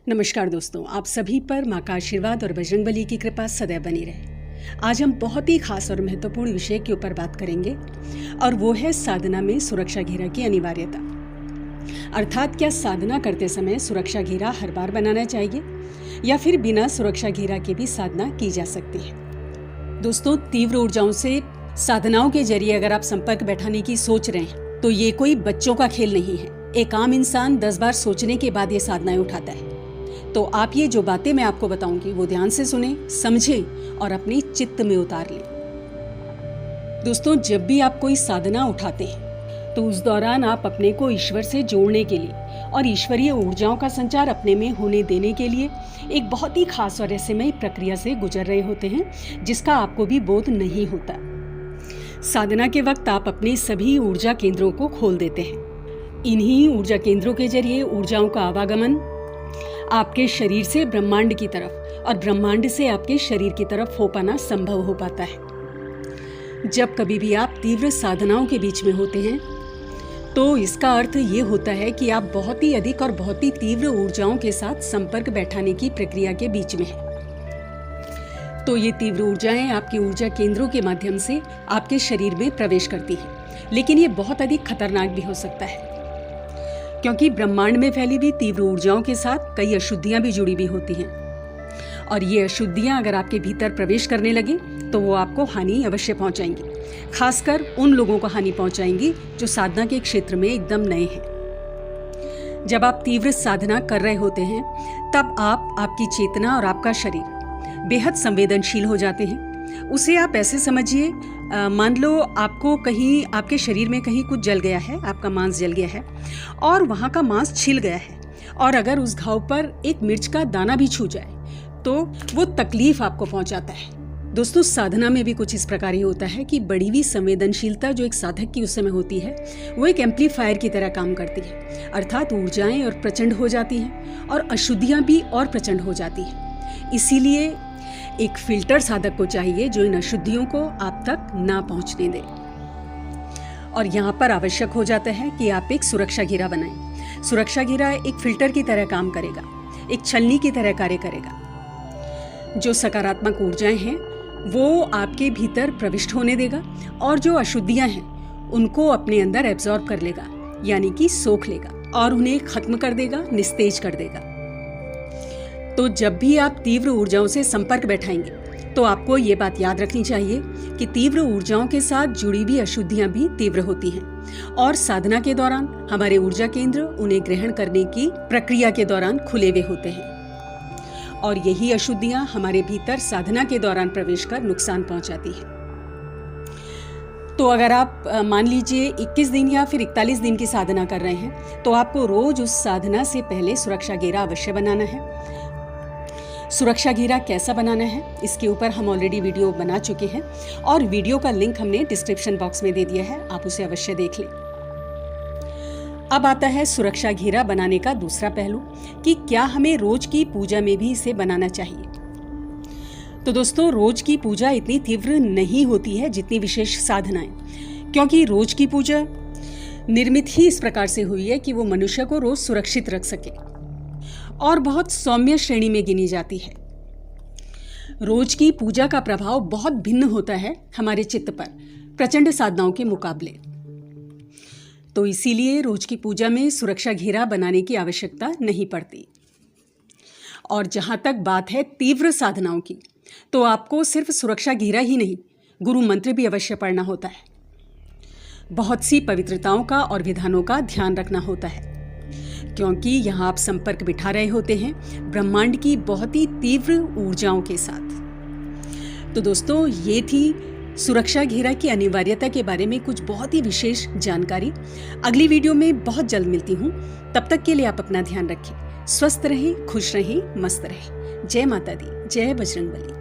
नमस्कार दोस्तों, आप सभी पर माँ का आशीर्वाद और बजरंगबली की कृपा सदैव बनी रहे। आज हम बहुत ही खास और महत्वपूर्ण विषय के ऊपर बात करेंगे और वो है साधना में सुरक्षा घेरा की अनिवार्यता। अर्थात क्या साधना करते समय सुरक्षा घेरा हर बार बनाना चाहिए या फिर बिना सुरक्षा घेरा के भी साधना की जा सकती है। दोस्तों, तीव्र ऊर्जाओं से साधनाओं के जरिए अगर आप संपर्क बैठाने की सोच रहे हैं तो ये कोई बच्चों का खेल नहीं है। एक आम इंसान 10 बार सोचने के बाद ये साधनाएं उठाता है। तो आप ये जो बातें मैं आपको बताऊंगी वो ध्यान से सुने, समझें और अपनी चित्त में उतार लें। दोस्तों, जब भी आप कोई साधना उठाते हैं तो उस दौरान आप अपने को ईश्वर से जोड़ने के लिए और ईश्वरीय ऊर्जाओं का संचार अपने में होने देने के लिए एक बहुत ही खास और रहस्यमय प्रक्रिया से गुजर रहे होते हैं, जिसका आपको भी बोध नहीं होता। साधना के वक्त आप अपने सभी ऊर्जा केंद्रों को खोल देते हैं। इन्हीं ऊर्जा केंद्रों के जरिए ऊर्जाओं का आवागमन आपके शरीर से ब्रह्मांड की तरफ और ब्रह्मांड से आपके शरीर की तरफ हो पाना संभव हो पाता है। जब कभी भी आप तीव्र साधनाओं के बीच में होते हैं तो इसका अर्थ ये होता है कि आप बहुत ही अधिक और बहुत ही तीव्र ऊर्जाओं के साथ संपर्क बैठाने की प्रक्रिया के बीच में हैं। तो ये तीव्र ऊर्जाएं आपके ऊर्जा केंद्रों के माध्यम से आपके शरीर में प्रवेश करती हैं, लेकिन ये बहुत अधिक खतरनाक भी हो सकता है, क्योंकि ब्रह्मांड में फैली हुई तीव्र ऊर्जाओं के साथ कई अशुद्धियां भी जुड़ी हुई होती हैं। और ये अशुद्धियां अगर आपके भीतर प्रवेश करने लगे तो वो आपको हानि अवश्य पहुंचाएंगी। खासकर उन लोगों को हानि पहुंचाएंगी जो साधना के क्षेत्र में एकदम नए हैं। जब आप तीव्र साधना कर रहे होते हैं तब आपकी चेतना और आपका शरीर बेहद संवेदनशील हो जाते हैं। उसे आप ऐसे समझिए, मान लो आपको कहीं आपके शरीर में कहीं कुछ जल गया है, आपका मांस जल गया है और वहाँ का मांस छिल गया है, और अगर उस घाव पर एक मिर्च का दाना भी छू जाए तो वो तकलीफ आपको पहुँचाता है। दोस्तों, साधना में भी कुछ इस प्रकार ही होता है कि बढ़ी हुई संवेदनशीलता जो एक साधक की उस समय होती है वो एक एम्पलीफायर की तरह काम करती है। अर्थात ऊर्जाएं और प्रचंड हो जाती हैं और अशुद्धियाँ भी और प्रचंड हो जाती हैं। इसीलिए एक फिल्टर साधक को चाहिए जो इन अशुद्धियों को आप तक ना पहुंचने दे। और यहाँ पर आवश्यक हो जाता है कि आप एक सुरक्षा घेरा बनाएं। सुरक्षा घेरा एक फिल्टर की तरह काम करेगा, एक छलनी की तरह कार्य करेगा। जो सकारात्मक ऊर्जाएं हैं वो आपके भीतर प्रविष्ट होने देगा और जो अशुद्धियां हैं उनको अपने अंदर एब्जॉर्ब कर लेगा, यानी कि सोख लेगा और उन्हें खत्म कर देगा, निस्तेज कर देगा। तो जब भी आप तीव्र ऊर्जाओं से संपर्क बैठाएंगे तो आपको ये बात याद रखनी चाहिए कि तीव्र ऊर्जाओं के साथ जुड़ी हुई अशुद्धियां भी तीव्र होती हैं और साधना के दौरान हमारे ऊर्जा केंद्र उन्हें ग्रहण करने की प्रक्रिया के दौरान खुले हुए होते हैं और यही अशुद्धियां हमारे भीतर साधना के दौरान प्रवेश कर नुकसान पहुंचाती है। तो अगर आप मान लीजिए 21 दिन या फिर 41 दिन की साधना कर रहे हैं तो आपको रोज उस साधना से पहले सुरक्षा घेरा अवश्य बनाना है। सुरक्षा घेरा कैसा बनाना है इसके ऊपर हम ऑलरेडी वीडियो बना चुके हैं और वीडियो का लिंक हमने डिस्क्रिप्शन बॉक्स में दे दिया है, आप उसे अवश्य देख लें। अब आता है सुरक्षा घेरा बनाने का दूसरा पहलू कि क्या हमें रोज की पूजा में भी इसे बनाना चाहिए। तो दोस्तों, रोज की पूजा इतनी तीव्र नहीं होती है जितनी विशेष साधनाएं, क्योंकि रोज की पूजा निर्मित ही इस प्रकार से हुई है कि वो मनुष्य को रोज सुरक्षित रख सके और बहुत सौम्य श्रेणी में गिनी जाती है। रोज की पूजा का प्रभाव बहुत भिन्न होता है हमारे चित्त पर प्रचंड साधनाओं के मुकाबले। तो इसीलिए रोज की पूजा में सुरक्षा घेरा बनाने की आवश्यकता नहीं पड़ती। और जहां तक बात है तीव्र साधनाओं की, तो आपको सिर्फ सुरक्षा घेरा ही नहीं, गुरु मंत्र भी अवश्य पढ़ना होता है। बहुत सी पवित्रताओं का और विधानों का ध्यान रखना होता है, क्योंकि यहाँ आप संपर्क बिठा रहे होते हैं ब्रह्मांड की बहुत ही तीव्र ऊर्जाओं के साथ। तो दोस्तों, ये थी सुरक्षा घेरा की अनिवार्यता के बारे में कुछ बहुत ही विशेष जानकारी। अगली वीडियो में बहुत जल्द मिलती हूँ। तब तक के लिए आप अपना ध्यान रखें, स्वस्थ रहें, खुश रहें, मस्त रहें। जय माता दी, जय बजरंगबली।